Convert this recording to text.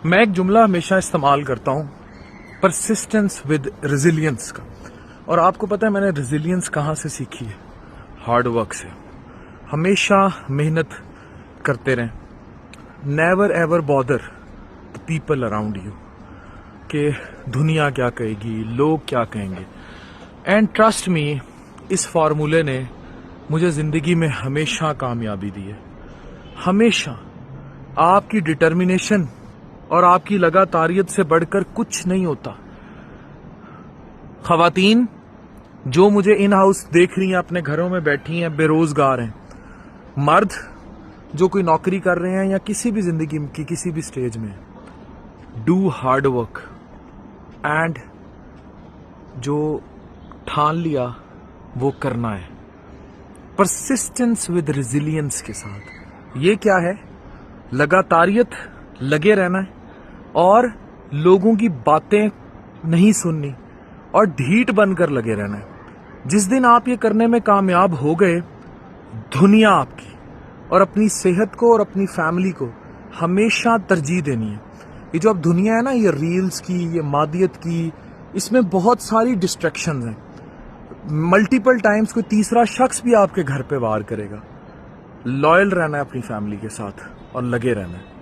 میں ایک جملہ ہمیشہ استعمال کرتا ہوں پرسسٹنس ود ریزیلینس کا، اور آپ کو پتہ ہے میں نے ریزیلینس کہاں سے سیکھی ہے؟ ہارڈ ورک سے۔ ہمیشہ محنت کرتے رہیں، never ever bother the people around you کہ دنیا کیا کہے گی، لوگ کیا کہیں گے۔ اینڈ ٹرسٹ می، اس فارمولے نے مجھے زندگی میں ہمیشہ کامیابی دی ہے۔ ہمیشہ آپ کی ڈٹرمینیشن اور آپ کی لگاتاریت سے بڑھ کر کچھ نہیں ہوتا۔ خواتین جو مجھے ان ہاؤس دیکھ رہی ہیں، اپنے گھروں میں بیٹھی ہیں، بے روزگار ہیں، مرد جو کوئی نوکری کر رہے ہیں یا کسی بھی زندگی کی کسی بھی سٹیج میں، ڈو ہارڈ ورک، اینڈ جو ٹھان لیا وہ کرنا ہے، پرسسٹنس ود ریزیلینس کے ساتھ۔ یہ کیا ہے؟ لگاتاریت، لگے رہنا ہے اور لوگوں کی باتیں نہیں سننی اور ڈھیٹ بن کر لگے رہنا ہے۔ جس دن آپ یہ کرنے میں کامیاب ہو گئے، دنیا آپ کی، اور اپنی صحت کو اور اپنی فیملی کو ہمیشہ ترجیح دینی ہے۔ یہ جو اب دنیا ہے نا، یہ ریلز کی، یہ مادیت کی، اس میں بہت ساری ڈسٹریکشنز ہیں۔ ملٹیپل ٹائمز کوئی تیسرا شخص بھی آپ کے گھر پہ وار کرے گا۔ لائل رہنا ہے اپنی فیملی کے ساتھ اور لگے رہنا ہے۔